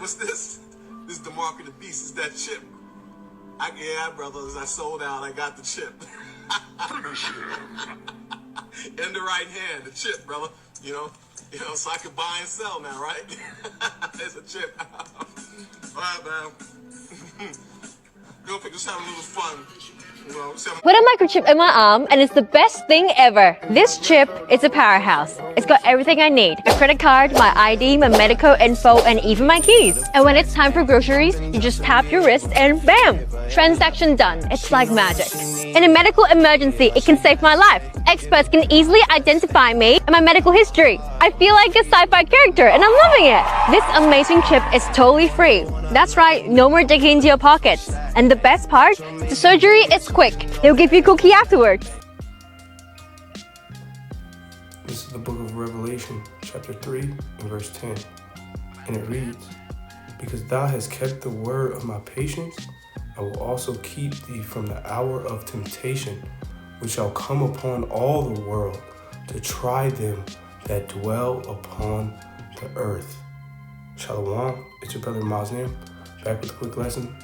What's this? This is the mark of the beast. It's that chip. Yeah, brothers, I sold out. I got the chip. In the right hand, the chip, brother. You know, so I can buy and sell now, right? There's a chip. All right, man. Real quick, just having a little fun. Put a microchip in my arm and it's the best thing ever. This chip is a powerhouse. It's got everything I need. A credit card, my ID, my medical info, and even my keys. And when it's time for groceries, you just tap your wrist and bam! Transaction done. It's like magic. In a medical emergency, it can save my life. Experts can easily identify me and my medical history. I feel like a sci-fi character and I'm loving it. This amazing chip is totally free. That's right, no more digging into your pockets. And the best part, the surgery is quick. They'll give you a cookie afterwards. This is the book of Revelation, chapter 3, and verse 10. And it reads, "Because thou hast kept the word of my patience, I will also keep thee from the hour of temptation, which shall come upon all the world to try them that dwell upon the earth." Shalom, it's your brother Maznim, back with a quick lesson.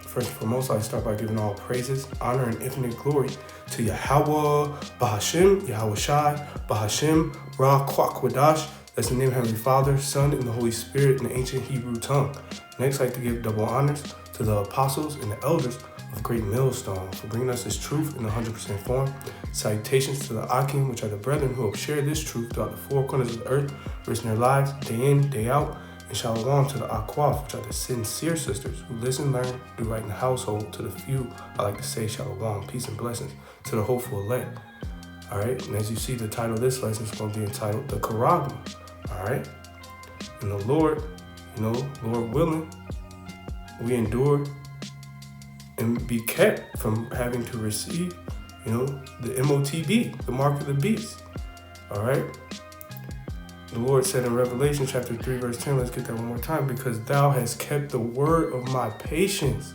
First and foremost, I start by giving all praises, honor, and infinite glory to Yahweh, bahasham, Yahawashi, bahasham, Ra Kwadash. That's the name of Heavenly Father, Son, and the Holy Spirit in the ancient Hebrew tongue. Next, I'd like to give double honors to the apostles and the elders of Great Millstone for bringing us this truth in 100% form. Salutations to the Akim, which are the brethren who have shared this truth throughout the four corners of the earth, risking their lives day in, day out. And shalom to the Akwaf, which are the sincere sisters who listen, learn, do right in the household. To the few, I like to say shalom, peace and blessings. To the hopeful elect. All right, and as you see, the title of this lesson is going to be entitled The Charagma. All right, and the Lord, Lord willing, we endure and be kept from having to receive, the motb, the mark of the beast. All right. The Lord said in Revelation chapter 3, verse 10, let's get that one more time, "Because thou hast kept the word of my patience,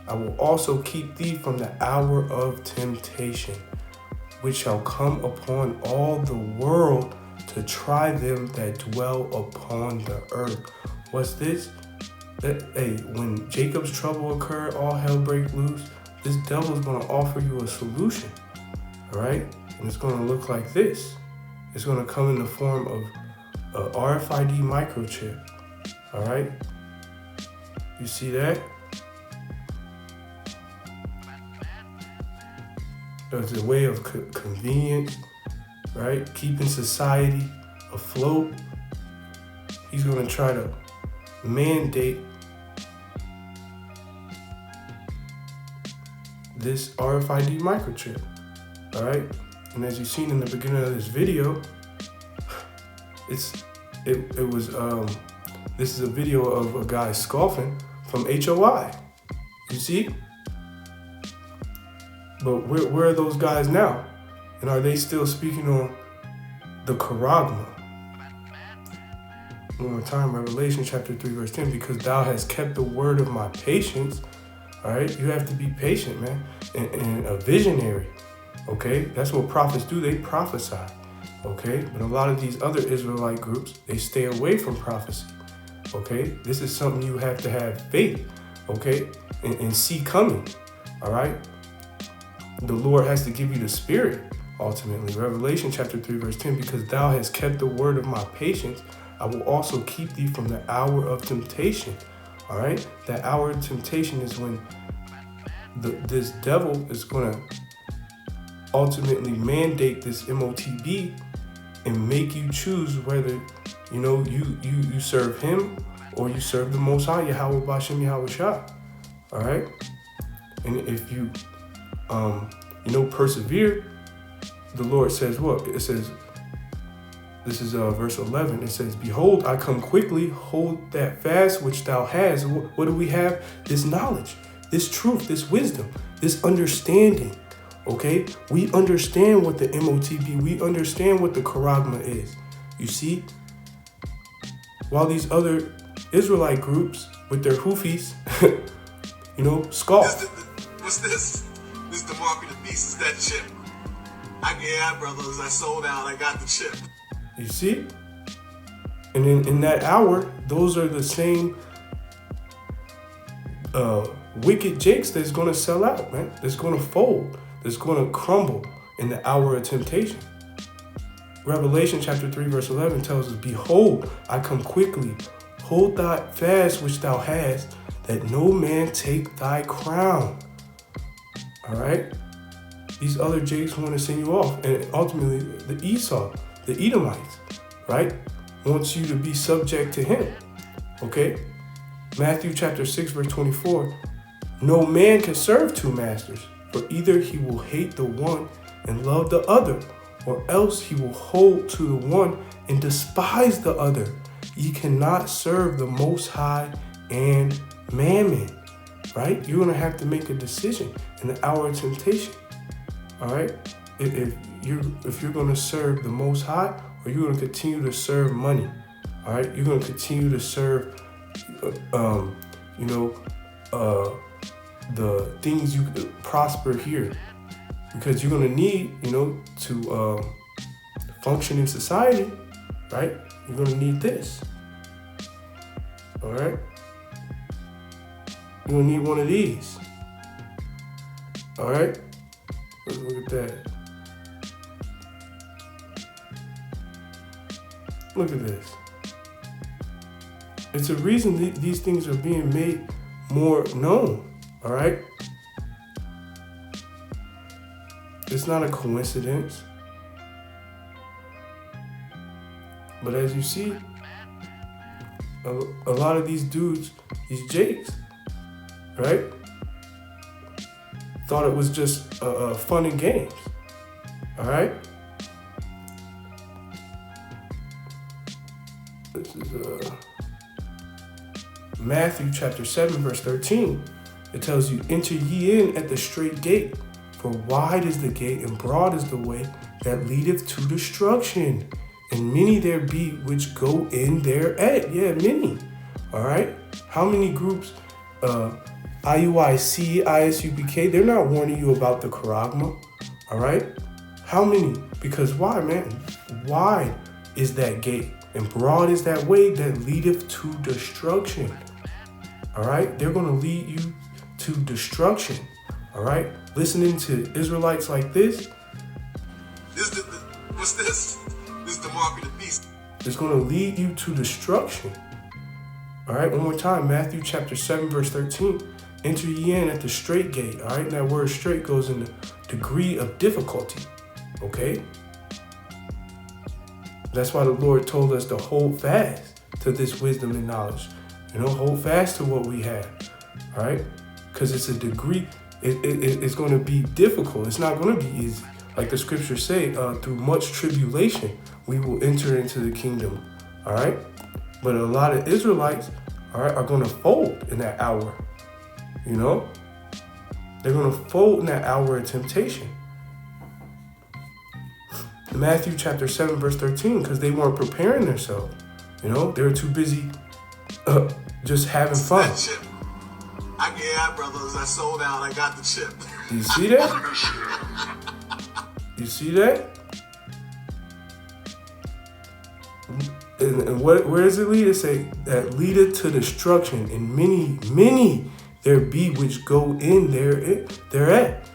I will also keep thee from the hour of temptation, which shall come upon all the world to try them that dwell upon the earth." What's this? When Jacob's trouble occurred, all hell break loose, this devil is going to offer you a solution, all right? And it's going to look like this. It's going to come in the form of a RFID microchip, all right? You see that? It's a way of convenience, right? Keeping society afloat. He's going to try to mandate this RFID microchip, all right? And as you've seen in the beginning of this video, this is a video of a guy scoffing from HOI. You see? But where are those guys now? And are they still speaking on the Charagma? One more time, Revelation chapter 3, verse 10, "Because thou hast kept the word of my patience." All right? You have to be patient, man, and a visionary. Okay, that's what prophets do. They prophesy. Okay, but a lot of these other Israelite groups, they stay away from prophecy. Okay, this is something you have to have faith. Okay, and see coming. All right, the Lord has to give you the spirit. Ultimately, Revelation chapter 3, verse 10, "Because thou hast kept the word of my patience, I will also keep thee from the hour of temptation." All right, that hour of temptation is when this devil is going to ultimately mandate this motb and make you choose whether you serve him or you serve the Most High, Yahweh Bahasham Yahawashi. All right, and if you persevere, the Lord says what? It says, this is verse 11. It says, "Behold, I come quickly. Hold that fast which thou hast." What do we have? This knowledge, this truth, this wisdom, this understanding. Okay, we understand what the motb, we understand what the Charagma is. You see, while these other Israelite groups with their hoofies, scoff. What's this? This is the mark of the beast. It's that chip. Yeah, brothers, I sold out. I got the chip. You see? And in that hour, those are the same wicked jakes that's going to sell out, man. That's going to fold. That's going to crumble in the hour of temptation. Revelation chapter 3 verse 11 tells us, behold, I come quickly. Hold thy fast which thou hast, that no man take thy crown. All right? These other jakes want to send you off. And ultimately, the Esau, the Edomites, right, wants you to be subject to him. Okay? Matthew chapter 6 verse 24, no man can serve two masters, for either he will hate the one and love the other, or else he will hold to the one and despise the other. Ye cannot serve the Most High and mammon, right? You're going to have to make a decision in the hour of temptation, all right? If you're going to serve the Most High, or you're going to continue to serve money, all right? You're going to continue to serve, the things you prosper here, because you're going to need, to function in society, right? You're going to need this, all right? You're going to need one of these, all right? Let's look at that. Look at this. It's a reason these things are being made more known, all right? It's not a coincidence. But as you see, a lot of these dudes, these jakes, right, thought it was just fun and games, all right? This is Matthew chapter 7 verse 13. It tells you, enter ye in at the straight gate, for wide is the gate and broad is the way that leadeth to destruction, and many there be which go in thereat. Yeah, many. All right. How many groups, IUIC, ISUPK, they're not warning you about the Charagma. All right. How many? Because why, man? Wide is that gate and broad is that way that leadeth to destruction. All right. They're going to lead you to destruction. All right. Listening to Israelites like this. What's this? This is the mark of the beast. It's going to lead you to destruction. All right. One more time. Matthew chapter 7 verse 13. Enter ye in at the straight gate. All right. And that word straight goes in the degree of difficulty. Okay. That's why the Lord told us to hold fast to this wisdom and knowledge. Hold fast to what we have. All right. Because it's a degree. It's going to be difficult. It's not going to be easy. Like the scriptures say, through much tribulation, we will enter into the kingdom. All right. But a lot of Israelites, all right, are going to fold in that hour. They're going to fold in that hour of temptation. Matthew chapter 7, verse 13, because they weren't preparing themselves. They were too busy just having fun. Yeah, brothers, I sold out. I got the chip. You see that? You see that? And where does it lead? It say that leadeth to destruction, and many there be which go in thereat.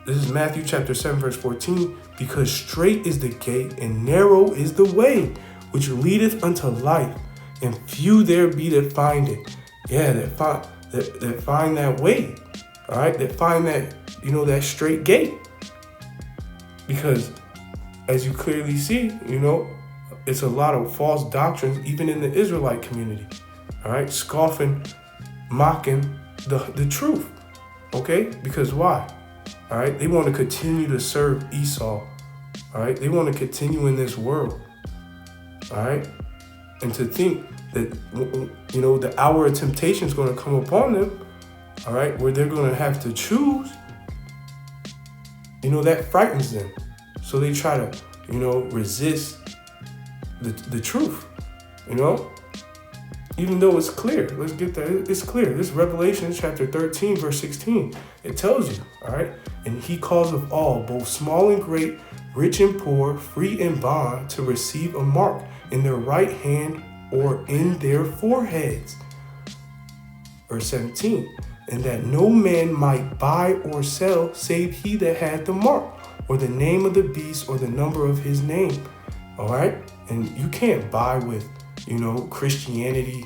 This is Matthew chapter 7, verse 14. Because straight is the gate, and narrow is the way which leadeth unto life, and few there be that find it. Yeah, that find that way. All right, that find that, that straight gate. Because as you clearly see, it's a lot of false doctrines, even in the Israelite community. All right, scoffing, mocking the truth. Okay, because why? All right, they want to continue to serve Esau. All right, they want to continue in this world. All right, and to think that, the hour of temptation is going to come upon them. All right, where they're going to have to choose. That frightens them. So they try to, resist the truth, even though it's clear. Let's get that. It's clear. This Revelation chapter 13, verse 16, it tells you, all right, and he calls of all, both small and great, rich and poor, free and bond, to receive a mark in their right hand or in their foreheads. Verse 17, and that no man might buy or sell save he that had the mark, or the name of the beast, or the number of his name. All right? And you can't buy with, Christianity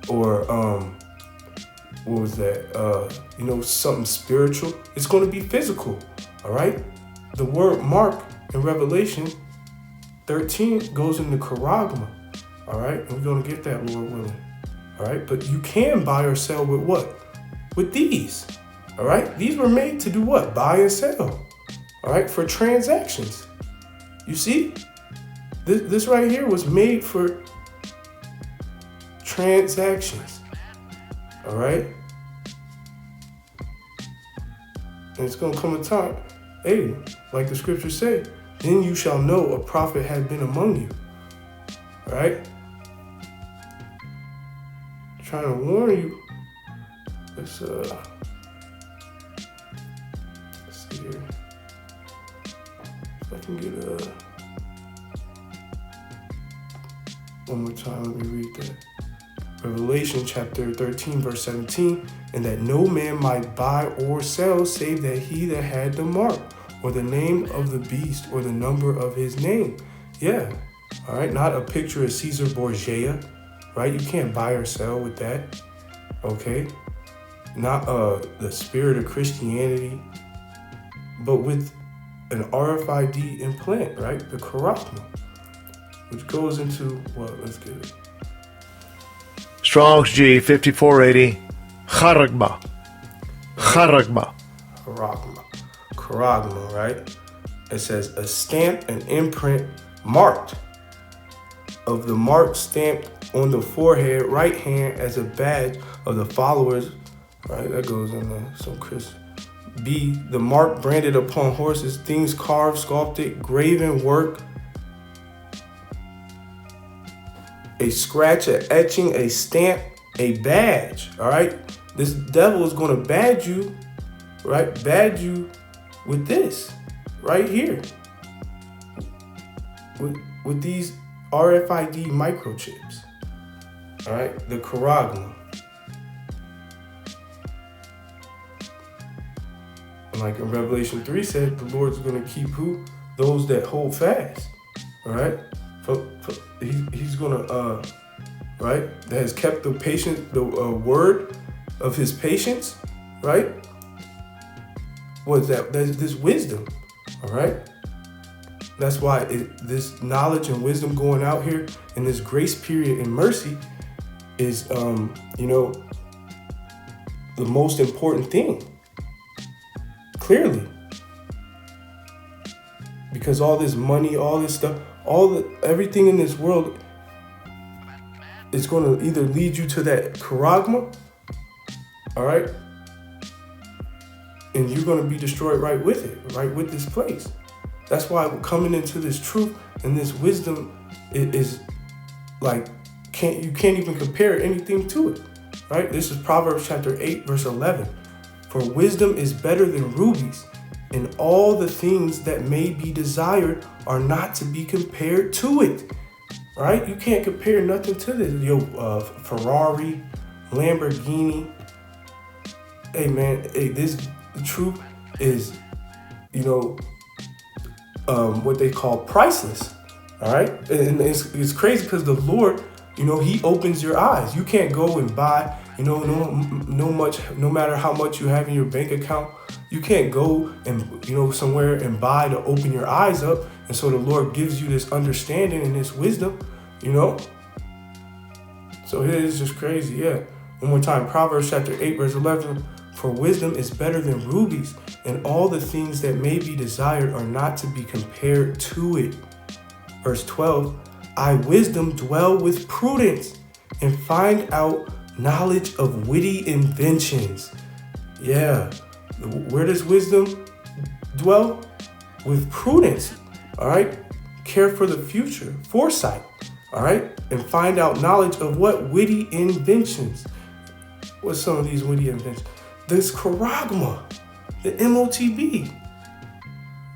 or, what was that? Something spiritual. It's going to be physical. All right? The word mark in Revelation 13 goes into charagma. All right? And we're going to get that, Lord willing. All right? But you can buy or sell with what? With these. All right? These were made to do what? Buy and sell. All right? For transactions. You see? This right here was made for transactions. All right? And it's going to come a time, hey, like the scriptures say, then you shall know a prophet had been among you. All right? Trying to warn you. Let's see here. If I can get one more time, let me read that. Revelation chapter 13, verse 17, and that no man might buy or sell save that he that had the mark, or the name of the beast, or the number of his name. Yeah. All right. Not a picture of Caesar Borgia, right? You can't buy or sell with that. Okay. Not the spirit of Christianity, but with an RFID implant, right? The charagma, which goes into, let's get it. Strong's G 5480, Charagma. Charagma. Charagma, right? It says a stamp and imprint marked, of the mark stamped on the forehead, right hand, as a badge of the followers, right? That goes into some Christian. B, the mark branded upon horses, things carved, sculpted, graven work, a scratch, a etching, a stamp, a badge. All right, this devil is going to badge you, right? Badge you with this right here, with these RFID microchips. All right, the charagma. And like in Revelation 3 said, the Lord's going to keep who? Those that hold fast. All right. He's gonna right, that has kept the patient, the word of his patience, right? What is that? That's this wisdom. All right. That's why this knowledge and wisdom going out here in this grace period and mercy is the most important thing. Clearly. Because all this money, all this stuff, everything in this world is going to either lead you to that charagma, all right, and you're going to be destroyed right with it, right with this place. That's why coming into this truth and this wisdom is like you can't even compare anything to it, right? This is Proverbs chapter 8, verse 11. For wisdom is better than rubies, and all the things that may be desired are not to be compared to it, right? You can't compare nothing to this. Ferrari, Lamborghini. Hey, man, the truth is, what they call priceless, all right? And it's crazy because the Lord, he opens your eyes. You can't go and buy, no matter how much you have in your bank account, you can't go and, somewhere and buy to open your eyes up. And so the Lord gives you this understanding and this wisdom, So it is just crazy, yeah. One more time, Proverbs chapter 8, verse 11. For wisdom is better than rubies, and all the things that may be desired are not to be compared to it. Verse 12, I, wisdom, dwell with prudence and find out knowledge of witty inventions. Yeah. Where does wisdom dwell? With prudence, all right? Care for the future, foresight, all right? And find out knowledge of what? Witty inventions. What's some of these witty inventions? This charagma, the motb.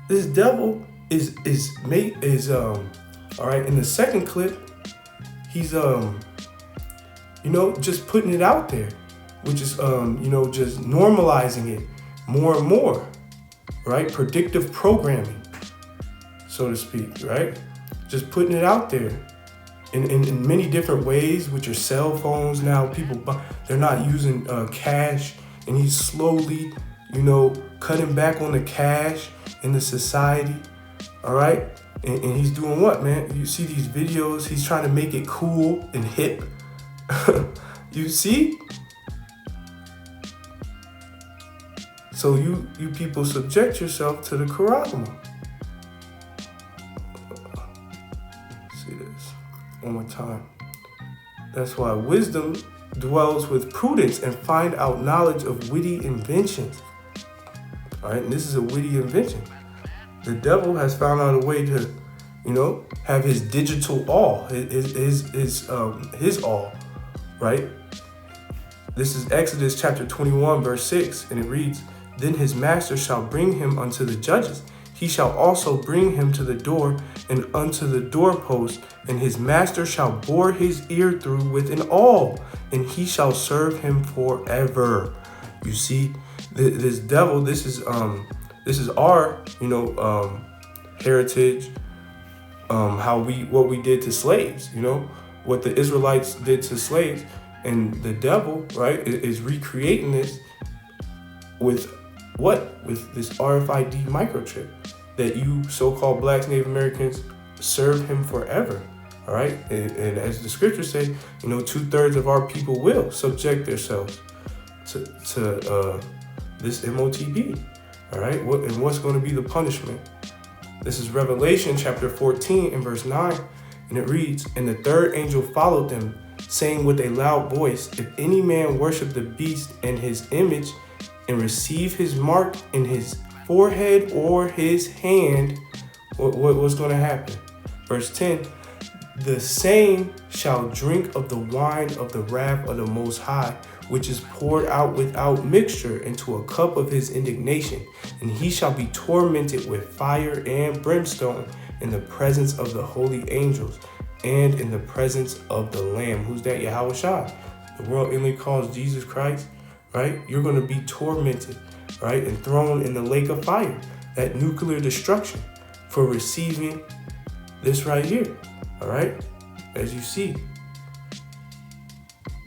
This devil is all right, in the second clip, he's just putting it out there. which is, just normalizing it more and more, right? Predictive programming, so to speak, right? Just putting it out there in many different ways with your cell phones. Now they're not using cash, and he's slowly, cutting back on the cash in the society, all right? And he's doing what, man? You see these videos, he's trying to make it cool and hip. You see? So you people subject yourself to the cháragma. See this one more time. That's why wisdom dwells with prudence and find out knowledge of witty inventions. All right, and this is a witty invention. The devil has found out a way to, have his digital all, his all, right? This is Exodus chapter 21, verse 6, and it reads, "Then his master shall bring him unto the judges. He shall also bring him to the door and unto the doorpost, and his master shall bore his ear through with an awl, and he shall serve him forever." You see, this devil, this is our, heritage, what we did to slaves, what the Israelites did to slaves. And the devil, right, is recreating this with what? With this RFID microchip that you so-called blacks, Native Americans, serve him forever. All right. And as the scriptures say, 2/3 of our people will subject themselves to this MOTB. All right. And what's going to be the punishment? This is Revelation chapter 14 and verse 9. And it reads, "And the third angel followed them, saying with a loud voice, if any man worship the beast and his image and receive his mark in his forehead or his hand," what's going to happen? Verse 10, "the same shall drink of the wine of the wrath of the Most High, which is poured out without mixture into a cup of his indignation. And he shall be tormented with fire and brimstone in the presence of the holy angels and in the presence of the Lamb." Who's that? Yahawashi. The world inly calls Jesus Christ, right? You're going to be tormented, right? And thrown in the lake of fire, that nuclear destruction, for receiving this right here, all right? As you see,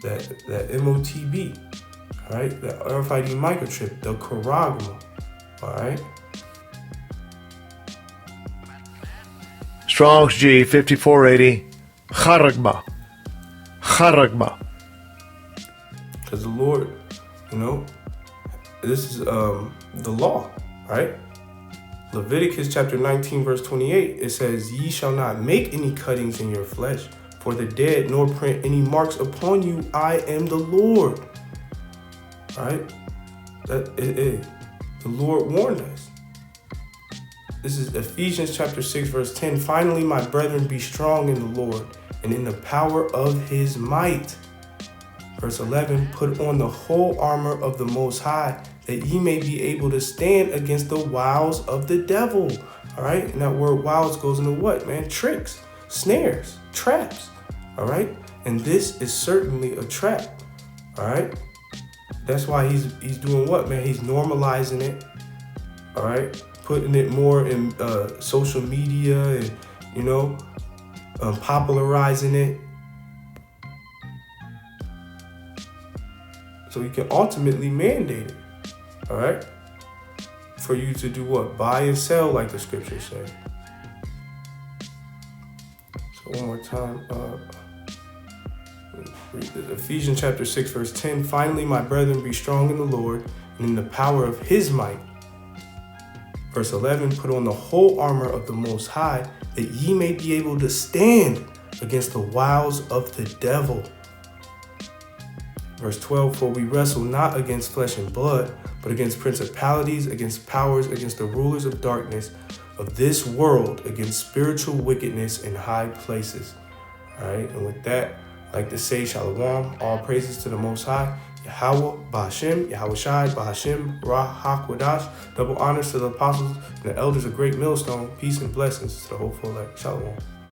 that MOTB, all right? That RFID microchip, the cháragma, all right? Strong's G 5480, cháragma, cháragma. Because the Lord, this is the law, right? Leviticus chapter 19, verse 28, it says, "Ye shall not make any cuttings in your flesh for the dead, nor print any marks upon you. I am the Lord." All right? The Lord warned us. This is Ephesians chapter 6, verse 10. "Finally, my brethren, be strong in the Lord and in the power of his might." Verse 11, "Put on the whole armor of the Most High, that ye may be able to stand against the wiles of the devil." All right? And that word wiles goes into what, man? Tricks, snares, traps. All right? And this is certainly a trap. All right? That's why he's doing what, man? He's normalizing it. All right? Putting it more in social media and, popularizing it. So he can ultimately mandate it, all right? For you to do what? Buy and sell, like the scriptures say. So one more time. Ephesians chapter 6, verse 10. "Finally, my brethren, be strong in the Lord and in the power of his might." Verse 11, "Put on the whole armor of the Most High, that ye may be able to stand against the wiles of the devil." Verse 12, "For we wrestle not against flesh and blood, but against principalities, against powers, against the rulers of darkness of this world, against spiritual wickedness in high places." All right, and with that, I'd like to say shalom, all praises to the Most High, Yahweh, bahasham, Yahawashi, bahasham, Rahakwadash, double honors to the apostles and the elders of Great Millstone, peace and blessings to the hopeful elect. Shalom.